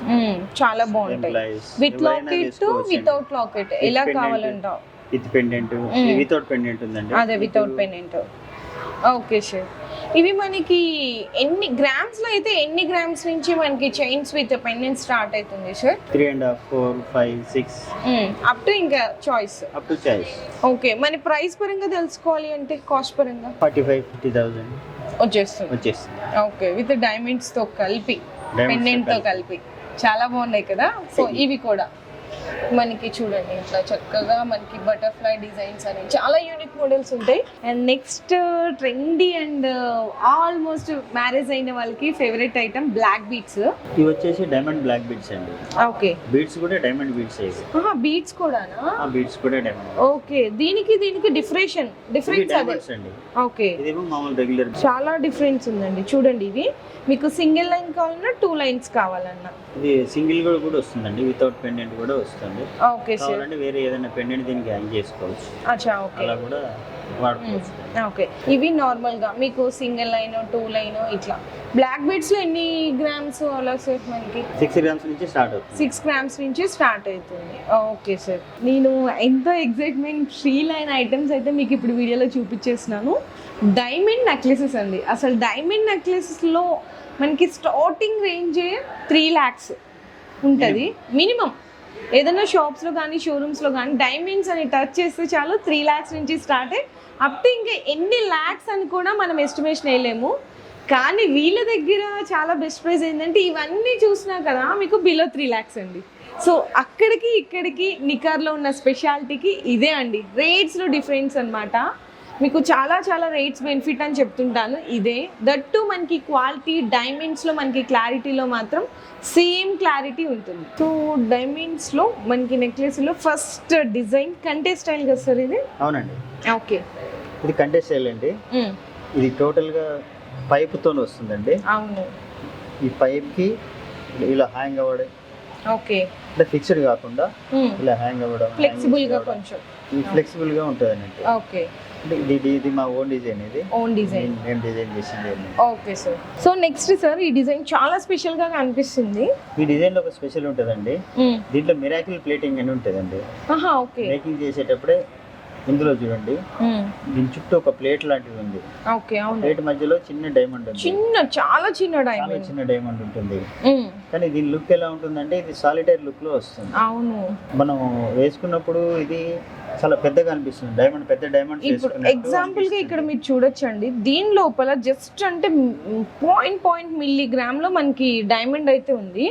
చాలా బాగుంటాయి. విత్ లాకెట్, వితౌట్ లాకెట్ ఎలా కావాలంట.
విత్ పెండెంట్, వితౌట్ పెండెంట్ ఉందండి.
అదే వితౌట్ పెండెంట్. Okay sir. ఇవి మనకి ఎన్ని గ్రామ్స్ లో అయితే ఎన్ని గ్రామ్స్ నుంచి మనకి చైన్స్ విత్ పెండెంట్ స్టార్ట్ అవుతుంది సార్?
3.5, 4, 5, 6
అప్ టు ఇంకా చాయిస్. ఓకే, మన ప్రైస్ పరంగా తెలుసుకోవాలి అంటే కాస్ట్ పరంగా
45,000-50,000 వచ్చేస్తుంది.
ఓకే, విత్ డైమండ్స్ తో కలిపి, పెండెంట్ తో కలిపి చాలా బాగున్నాయి కదా. సో ఇవి కూడా మనకి చూడండి ఇట్లా చక్కగా మనకి బటర్ఫ్లై డిజైన్స్ అని చాలా యూనిక్ మోడల్స్ ఉంటాయి. And next trendy and almost marriage అయిన వాళ్ళకి ఫేవరెట్ ఐటమ్ బ్లాక్ బీడ్స్.
ఇవి వచ్చేసి డైమండ్ బ్లాక్ బీడ్స్ అండి.
ఓకే,
బీడ్స్ కూడా డైమండ్ బీడ్స్.
బీడ్స్ కూడానా?
బీడ్స్ కూడా డైమండ్.
ఓకే, దీనికి డిఫరెన్స్
అండి.
ఓకే,
ఇదేమో మామూలు రెగ్యులర్.
చాలా డిఫరెన్స్ ఉందండి. చూడండి, ఇవి మీకు సింగిల్ లైన్ కావాలన్నా 2 లైన్స్ కావాలన్నా
ఇది సింగిల్ కూడా వస్తుందండి, వితౌట్ పెండెంట్ కూడా వస్తుంది.
ఓకే సార్,
కావాలంటే వేరే ఏదైనా పెండెంట్ దీనికి హ్యాంగ్ చేసుకోవచ్చు.
అచ్చా, ఓకే,
అలా కూడా వాడుకోవచ్చు.
ఓకే, ఇవి నార్మల్ గా మీకు సింగిల్ లైన్ 2 లైన్ ఇట్లా. బ్లాక్ బీడ్స్ లో ఎన్ని గ్రామ్స్ అలా సార్? మనకి
6 గ్రామ్స్ నుంచి స్టార్ట్ అవుతుంది.
6 గ్రామ్స్ నుంచి స్టార్ట్ అవుతుంది. ఓకే సార్, నేను ఎంతో ఎగ్జైట్మెంట్ 3 లైన్ ఐటమ్స్ అయితే మీకు ఇప్పుడు వీడియోలో చూపించేస్తున్నాను. డైమండ్ నెక్లెసెస్ అండి. అసలు డైమండ్ నెక్లెసెస్ లో మనకి స్టార్టింగ్ రేంజ్ 3 lakhs ఉంటుంది మినిమం. ఏదైనా షాప్స్లో కానీ షోరూమ్స్లో కానీ డైమండ్స్ అని టచ్ చేస్తే చాలు 3 lakhs నుంచి స్టార్ట్ అయ్యి అప్ టు ఇంకా ఎన్ని ల్యాక్స్ అని కూడా మనం ఎస్టిమేషన్ వేయలేము. కానీ వీళ్ళ దగ్గర చాలా బెస్ట్ ప్రైస్ ఏంటంటే ఇవన్నీ చూసినా కదా మీకు బిలో 3 lakhs అండి. సో అక్కడికి ఇక్కడికి నికార్లో ఉన్న స్పెషాలిటీకి ఇదే అండి, రేట్స్లో డిఫరెన్స్ అనమాట. మీకు చాలా చాలా రేట్స్ బెనిఫిట్ అని చెప్తుంటాను ఇదే. దట్టు మనకి క్వాలిటీ డైమండ్స్లో మనకి క్లారిటీలో మాత్రం సేమ్ క్లారిటీ ఉంటుంది. సో డైమండ్స్లో మనకి నెక్లెస్లో ఫస్ట్ డిజైన్ కంటే స్టైల్ కదా సార్ ఇది?
అవునండి.
ఓకే,
ఇది కంటే స్టైల్ అండి. ఇది టోటల్గా పైప్తో వస్తుందండి.
అవును,
ఈ పైప్కి ఇలా హ్యాంగ్ అవ్వడం
ఓకే
అంటే ఫిక్స్డ్ కాకుండా ఇలా హ్యాంగ్ అవ్వడం,
ఫ్లెక్సిబుల్ గా కొంచెం
ఫ్లెక్సిబుల్ గా ఉంటుంది అన్నట్టు.
ఓకే
అంటే ఇది మా ఓన్ డిజైన్, ఇది
ఓన్ డిజైన్.
మేము డిజైన్ చేసింది.
Okay sir. So next sir, ఈ డిజైన్ చాలా స్పెషల్ గా కనిపిస్తుంది.
ఈ డిజైన్ లో ఒక స్పెషల్ ఉంటుందండి, దీంట్లో మిరాకిల్ ప్లేటింగ్ అని ఉంటుందండి.
ఓకే.
మేకింగ్ చేసేటప్పుడే ఇందులో చూడండి, దీని చుట్టూ ఒక ప్లేట్ లాంటిది ఉంది.
ఓకే, అవును.
ప్లేట్ మధ్యలో చిన్న డైమండ్ ఉంది,
చాలా చిన్న
డైమండ్ ఉంటుంది. కానీ దీని లుక్ ఎలా ఉంటుందంటే ఇది సాలిటరీ లుక్ లో వస్తుంది.
అవును,
మనం వేసుకున్నప్పుడు ఇది చాలా పెద్దగా అనిపిస్తుంది, డైమండ్, పెద్ద డైమండ్.
ఇప్పుడు ఎగ్జాంపుల్ గా ఇక్కడ మీరు చూడొచ్చండి, దీని లోపల జస్ట్ అంటే 0.0 మిల్లీగ్రామ్ లో మనకి డైమండ్ అయితే ఉంది,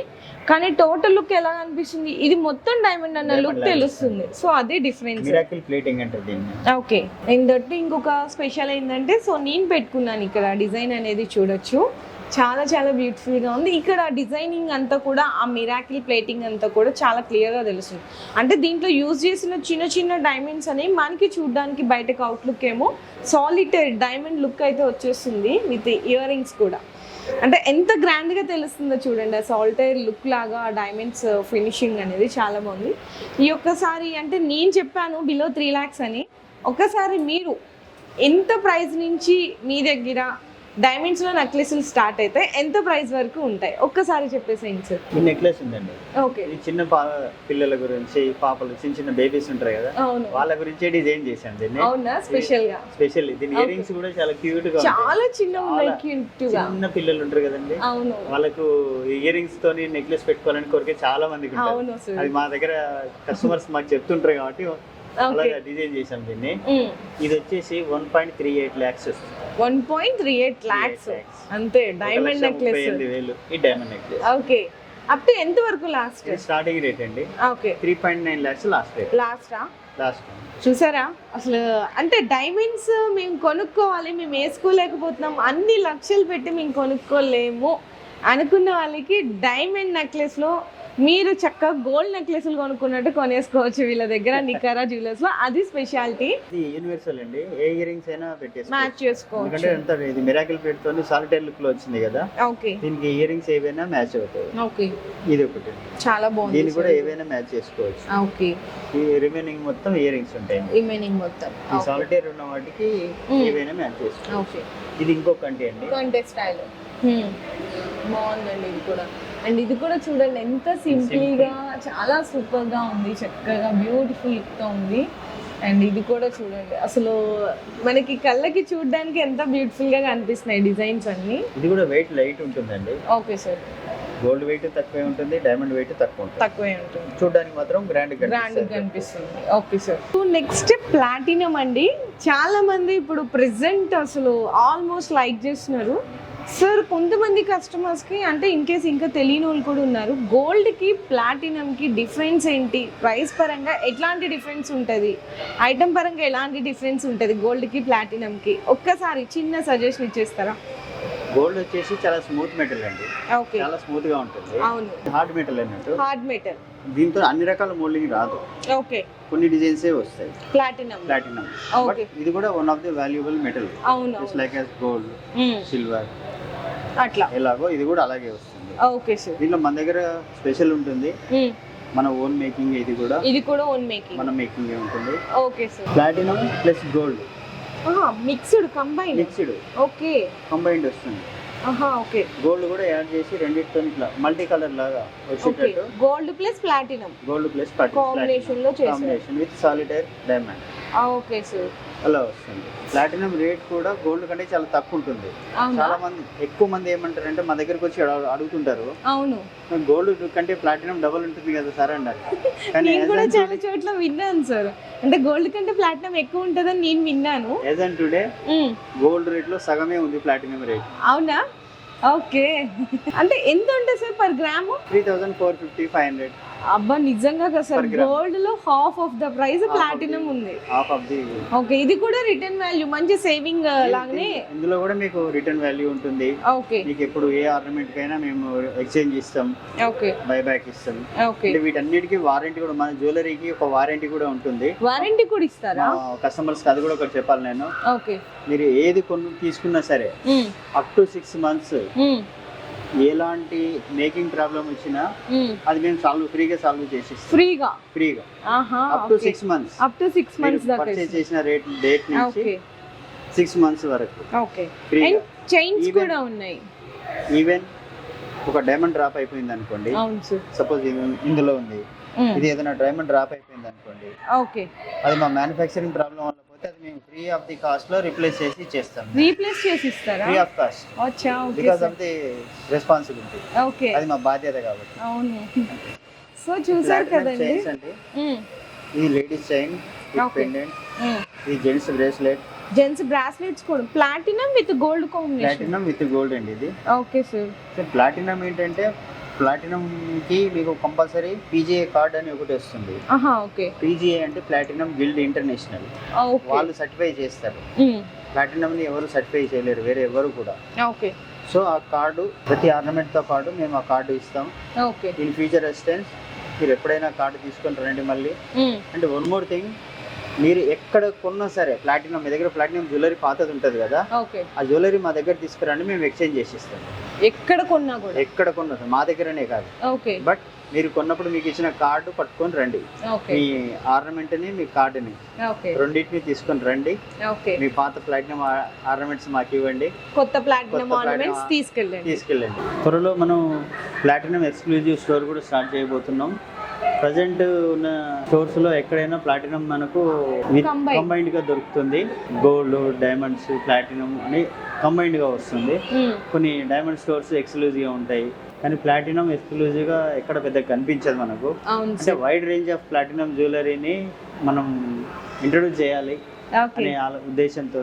కానీ టోటల్ లుక్ ఎలా అనిపిస్తుంది, ఇది మొత్తం డైమండ్ అన్న లుక్ తెలుస్తుంది. సో అదే డిఫరెన్స్,
మిరాకిల్ ప్లేటింగ్ అంటే దీన్ని.
ఓకే. ఏంటంటే ఇంకొక స్పెషల్ ఏంటంటే, సో నేను పెట్టుకున్నాను ఇక్కడ డిజైన్ అనేది చూడొచ్చు, చాలా చాలా బ్యూటిఫుల్ గా ఉంది. ఇక్కడ డిజైనింగ్ అంతా కూడా, ఆ మిరాకిల్ ప్లేటింగ్ అంతా కూడా చాలా క్లియర్ గా తెలుస్తుంది. అంటే దీంట్లో యూజ్ చేసిన చిన్న చిన్న డైమండ్స్ అనేవి మనకి చూడడానికి బయటకు అవుట్లుక్ ఏమో సాలిటరీ డైమండ్ లుక్ అయితే వచ్చేస్తుంది, విత్ ఇయర్ రింగ్స్ కూడా. అంటే ఎంత గ్రాండ్ గా తెలుస్తుందో చూడండి, ఆ సాలిటరీ లుక్ లాగా డైమండ్స్ ఫినిషింగ్ అనేది చాలా బాగుంది. ఈ ఒక్కసారి అంటే నేను చెప్పాను బిలో 3 lakhs అని, ఒక్కసారి మీరు ఎంత ప్రైస్ నుంచి మీ దగ్గర డైమండ్స్ లో నెక్లెస్లు స్టార్ట్ అయితే ఎంత ప్రైస్ వరకు ఉంటాయి ఒక్కసారి చెప్పేసేయండి సార్.
ఈ నెక్లెస్ ఉందండి,
ఓకే.
ఈ చిన్న పిల్లల గురించి, పాపలు, చిన్న చిన్న బేబీస్ ఉంటారు కదా,
అవును,
వాళ్ళ గురించే డిజైన్ చేశాను దీన్ని.
అవునా, స్పెషల్ గా.
స్పెషల్ దీని ఇయర్ రింగ్స్ కూడా చాలా క్యూట్ గా,
చాలా చిన్న ఉన్నాయి, క్యూట్ గా.
చిన్న పిల్లలు ఉంటారు కదండి, అవును, వాళ్ళకు ఇయర్ రింగ్స్ తోని నెక్లెస్ పెట్టుకోవాలని కోరికే చాలా మందికి ఉంటుంది. అది మా దగ్గర కస్టమర్స్ మాకు చెప్తుంటారు కాబట్టి అలాగా డిజైన్ చేసాం దీన్ని. ఇది వచ్చేసి 1.38 lakhs వస్తుంది.
1.38 lakhs అంతే, డైమండ్ నెక్లెస్.
35,000 ఈ diamond necklace.
Okay. Up to ఎంత వరకు లాస్ట్?
స్టార్టింగ్ రేట్ అండి.
Okay,
3.9 lakhs last rate. Last
చూసారా, అసలు అంటే డైమండ్స్ మేము కొనుక్కోవాలి, మేము వేసుకోలేకపోతున్నాం, అన్ని లక్షలు పెట్టి మేము కొనుక్కోలేము అనుకున్న వాళ్ళకి డైమండ్ నెక్లెస్ లో మీరు చక్కగా గోల్డ్ నెక్లెస్లు కొనుక్కున్నట్టు కొనేసుకోవచ్చు వీళ్ళ దగ్గర, నికారా జ్యువెలర్స్ లో. అది స్పెషాలిటీ.
ఇది యూనివర్సల్ అండి, ఏ ఇయర్ రింగ్స్ అయినా
మ్యాచ్ చేసుకోవచ్చు.
ఎందుకంటే ఎంత ఇది మిరాకిల్ ప్లేట్ తోని సాలిటరీ లుక్ లో వచ్చింది కదా.
ఓకే.
దీనికి ఇయర్ రింగ్స్ ఏవైనా మ్యాచ్ అవుతాయి.
ఓకే,
ఇది ఒకటి
చాలా బాగుంది.
దీన్ని కూడా ఏవైనా మ్యాచ్ చేసుకోవచ్చు.
ఓకే.
ఈ రిమైనింగ్ మొత్తం ఇయర్ రింగ్స్ ఉంటాయి.
రిమైనింగ్ మొత్తం
ఈ సాలిటరీ ఉన్న వాటికి ఏవైనా మ్యాచ్ చేసుకోవచ్చు.
ఓకే.
ఇది ఇంకో కంటి అండి,
కంటే స్టైల్ బాగుందండి ఇది కూడా. అండ్ ఇది కూడా చూడండి ఎంత సింపుల్ గా, చాలా సూపర్ గా ఉంది, చక్కగా బ్యూటిఫుల్ లుక్ తో ఉంది. అండ్ ఇది కూడా చూడండి, అసలు మనకి కళ్ళకి చూడడానికి ఎంత బ్యూటిఫుల్ గా కనిపిస్తున్నాయి డిజైన్స్ అన్ని.
ఇది కూడా వెయిట్ లైట్ ఉంటుందండి.
Okay sir.
గోల్డ్ వెయిట్ తక్కువే ఉంటుంది, డైమండ్ వెయిట్ తక్కువే ఉంటుంది. చూడడానికి మాత్రం గ్రాండ్ కనిపిస్తుంది.
Okay sir. So next platinum అండి, చాలా మంది ఇప్పుడు ప్రెసెంట్ అసలు ఆల్మోస్ట్ లైక్ చేస్తున్నారు సార్. కొంతమంది కస్టమర్స్కి అంటే ఇన్ కేస్ ఇంకా తెలియని వాళ్ళు కూడా ఉన్నారు, గోల్డ్కి ప్లాటినంకి డిఫరెన్స్ ఏంటి, ప్రైస్ పరంగా ఎట్లాంటి డిఫరెన్స్ ఉంటుంది, ఐటమ్ పరంగా ఎలాంటి డిఫరెన్స్ ఉంటుంది గోల్డ్కి ప్లాటినంకి, ఒక్కసారి చిన్న సజెషన్ ఇచ్చేస్తారా?
గోల్డ్ వచ్చేసి చాలా స్మూత్ మెటల్ అండి.
ఓకే.
చాలా స్మూత్ గా ఉంటుంది.
అవును,
హార్డ్ మెటల్ అన్నట్టు.
Hard metal.
దీంతో అన్ని రకాల మోల్డింగ్ రాదు.
ఓకే.
కొన్ని డిజైన్స్ వస్తాయి ప్లాటినం.
ఓకే.
ఇది కూడా one of the valuable metal.
అవును,
just like as gold, silver,
అట్లా
ఎలాగో ఇది కూడా అలాగే వస్తుంది.
Okay sir.
దీంట్లో మన దగ్గర స్పెషల్ ఉంటుంది, మన ఓన్ మేకింగ్. ఇది కూడా
ఓన్ మేకింగ్,
మన మేకింగ్ ఉంటుంది.
Okay sir.
Platinum plus gold
mixed okay,
combined వస్తుంది.
ఓకే.
గోల్డ్ కూడా యాడ్ చేసి రెండిటితో ఇట్లా మల్టీ కలర్ లాగా వచ్చేటట్టు,
గోల్డ్ ప్లస్ ప్లాటినం కాంబినేషన్ లో
combination with solitary diamond.
Okay sir.
అలా వస్తుంది. ప్లాటినం రేట్ కూడా గోల్డ్ కంటే చాలా తక్కువ ఉంటుంది. చాలా మంది, ఎక్కువ మంది ఏమంటారంటే మా దగ్గరకు వచ్చి అడుగుతుంటారు, అవును గోల్డ్ కంటే ప్లాటినం డబుల్ ఉంటుంది కదా సార్ అన్నారు. కానీ
నేను కూడా చాలా చోట్ల విన్నాను సార్, అంటే గోల్డ్ కంటే ప్లాటినం ఎక్కువ ఉంటుందని నేను విన్నాను.
As on today gold rate లో సగమే ఉంది ప్లాటినం రేట్.
అవునా? ఓకే. అంటే ఎంత ఉంటుంది సార్ పర్ గ్రామ్?
3,450-500.
అబ్బా, నిజంగా కదా సార్, గోల్డ్ లో half of the price platinum ఉంది. ఓకే. ఇది కూడా రిటర్న్ వాల్యూ, మంచి సేవింగ్ లాగానే.
ఇందులో కూడా మీకు రిటర్న్ వాల్యూ ఉంటుంది.
ఓకే.
మీకు ఎప్పుడు ఏ ఆర్నమెంట్ కైనా మేము ఎక్స్చేంజ్ ఇస్తాం,
ఓకే,
బై బ్యాక్ ఇస్తాం.
ఓకే.
వీటన్నిటికీ వారంటీ కూడా, మన జ్యువెలరీకి ఒక వారంటీ కూడా ఉంటుంది.
వారంటీ కూడా ఇస్తారా
కస్టమర్స్? అది కూడా ఒకటి చెప్పాలి నేను.
ఓకే.
మీరు ఏది తీసుకున్నా సరే అప్ టు 6 months ఎలాంటి మేకింగ్ ప్రాబ్లం వచ్చినా అది మేము ఫ్రీగా సాల్వ్ చేసిస్తాం. ఫ్రీగా up to 6 months.
Up to 6 months దాకా
పర్చేస్ చేసిన డేట్ నుంచి 6 months వరకు.
ఓకే. అండ్ చైన్స్ కూడా ఉన్నాయి.
ఈవెన్ ఒక డైమండ్ డ్రాప్ అయిపోయింది అనుకోండి, సపోజ్ ఇందులో ఉంది, ఇది ఏదైనా డైమండ్ డ్రాప్ అయిపోయింది అనుకోండి,
ఓకే,
అది మా మ్యానుఫ్యాక్చరింగ్ ప్రాబ్లం వల్ల పోతే అది మేము ఫ్రీ ఆఫ్ ది కాస్ట్ లో రీప్లేస్ చేసి ఇస్తారా? Free of cost.
అచ్చా, okay.
Because of the responsibility.
Okay,
అది మా బాధ్యత కాబట్టి.
అవును. సో చూసారు కదండి,
ఇది లేడీస్ చైన్, పెండెంట్, ఇది జెంట్స్ బ్రాస్లెట్స్
కూడా platinum with gold combination.
Platinum with gold అండి ఇది.
Okay sir.
సో ప్లాటినం ఏంటంటే ప్లాటినం కి మీకు కంపల్సరీ పీజీఏ కార్డ్ అని ఒకటి వస్తుంది.
ఓకే.
పీజీఏ అంటే ప్లాటినం గిల్డ్ ఇంటర్నేషనల్. వాళ్ళు సర్టిఫై చేస్తారు. ప్లాటినం ని ఎవరు సర్టిఫై చేయలేరు, వేరే ఎవరు కూడా.
ఓకే.
సో ఆ కార్డు, ప్రతి ఆర్నమెంట్ తో పాటు మేము ఆ కార్డు ఇస్తాం.
ఓకే.
ఇన్ ఫ్యూచర్ రెసిడెన్స్ మీరు ఎప్పుడైనా కార్డు తీసుకొని రండి మళ్ళీ. అంటే వన్ మోర్ థింగ్, మీరు ఎక్కడ కొన్నా సరే ప్లాటినం, మీ దగ్గర ప్లాటినం జ్యువెలరీ పాతది ఉంటుంది కదా, ఆ జ్యువెలరీ మా దగ్గర తీసుకురండి, మేము ఎక్స్చేంజ్ చేసి ఇస్తాం.
ఎక్కడ కొన్నా కూడా,
ఎక్కడ కొన్నా మా దగ్గరనే కాదు.
ఓకే.
బట్ మీరు కొన్నప్పుడు మీకు ఇచ్చిన కార్డు పట్టుకొని రండి, మీ ఆర్నమెంట్ ని, మీ కార్డుని, రెండింటిని తీసుకొని రండి. మీ పాత ప్లాటినం ఆర్నమెంట్స్ మాకు ఇవ్వండి,
కొత్త ప్లాటినం ఆర్నమెంట్స్ తీసుకెళ్ళండి.
త్వరలో మనం ప్లాటినం ఎక్స్క్లూజివ్ స్టోర్ కూడా స్టార్ట్ చేయబోతున్నాం. ప్రజెంట్ ఉన్న స్టోర్స్ లో ఎక్కడైనా ప్లాటినం మనకు కంబైన్డ్ గా దొరుకుతుంది. గోల్డ్, డైమండ్స్, ప్లాటినం అని కంబైన్డ్ గా వస్తుంది. కొన్ని డైమండ్ స్టోర్స్ ఎక్స్క్లూజివ్ గా ఉంటాయి, కానీ ప్లాటినం ఎక్స్క్లూజివ్ గా ఎక్కడ పెద్దగా కనిపించదు మనకు. అంటే వైడ్ రేంజ్ ఆఫ్ ప్లాటినం జ్యువెలరీని మనం ఇంట్రొడ్యూస్ చేయాలి అనే ఉద్దేశంతో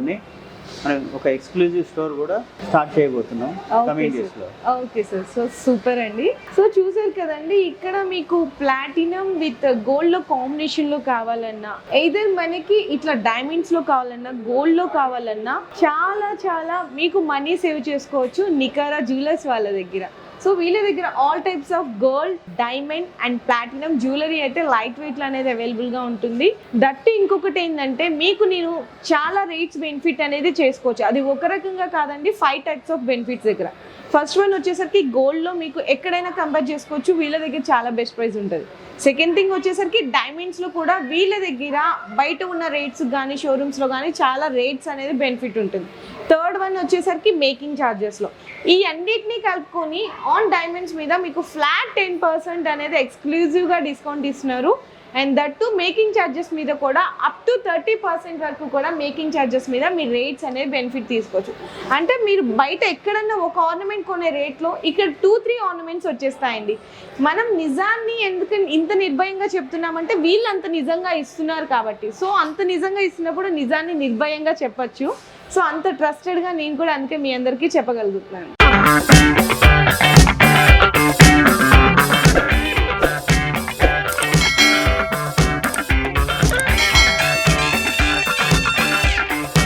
మనం ఒక ఎక్స్క్లూజివ్ స్టోర్ కూడా స్టార్ట్ చేయబోతున్నాం కమింగ్ డేస్ లో.
Okay sir. సో సూపర్ అండి. సో చూసారు కదండి, ఇక్కడ మీకు ప్లాటినం విత్ గోల్డ్ లో కాంబినేషన్ లో కావాలన్నా, ఎయిదర్ మనకి ఇట్లా డైమండ్స్ లో కావాలన్నా, గోల్డ్ లో కావాలన్నా, చాలా మీకు మనీ సేవ్ చేసుకోవచ్చు నికారా జ్యువెలర్స్ వాళ్ళ దగ్గర. సో వీళ్ళ దగ్గర all types of gold, diamond and platinum jewellery అయితే లైట్ వెయిట్ అనేది అవైలబుల్ గా ఉంటుంది. దట్టు ఇంకొకటి ఏంటంటే, మీకు నేను చాలా రేట్స్ బెనిఫిట్ అనేది చేసుకోవచ్చు. అది ఒక రకంగా కాదండి, 5 types ఆఫ్ బెనిఫిట్స్ దగ్గర. ఫస్ట్ వన్ వచ్చేసరికి గోల్డ్ లో మీకు ఎక్కడైనా కంపేర్ చేసుకోవచ్చు, వీళ్ళ దగ్గర చాలా బెస్ట్ ప్రైస్ ఉంటుంది. సెకండ్ థింగ్ వచ్చేసరికి డైమండ్స్ లో కూడా వీళ్ళ దగ్గర బయట ఉన్న రేట్స్ కానీ, షోరూమ్స్ లో కానీ చాలా రేట్స్ అనేది బెనిఫిట్ ఉంటుంది. థర్డ్ వన్ వచ్చేసరికి మేకింగ్ ఛార్జెస్ లో ఈ అన్నిటినీ కలుపుకొని ఆన్ డైమండ్స్ మీద మీకు ఫ్లాట్ 10% అనేది ఎక్స్క్లూజివ్ గా డిస్కౌంట్ ఇస్తున్నారు. And that to making charges మీద కూడా అప్ టు 30% వరకు కూడా మేకింగ్ ఛార్జెస్ మీద మీ రేట్స్ అనేది బెనిఫిట్ తీసుకోవచ్చు. అంటే మీరు బయట ఎక్కడన్నా ఒక ఆర్నమెంట్ కొనే రేట్లో ఇక్కడ 2-3 ఆర్నమెంట్స్ వచ్చేస్తాయండి. మనం నిజాన్ని ఎందుకు ఇంత నిర్భయంగా చెప్తున్నామంటే, వీళ్ళు అంత నిజంగా ఇస్తున్నారు కాబట్టి. సో అంత నిజంగా ఇస్తున్నప్పుడు నిజాన్ని నిర్భయంగా చెప్పచ్చు. సో అంత ట్రస్టెడ్గా నేను కూడా అందుకే మీ అందరికీ చెప్పగలుగుతున్నాను.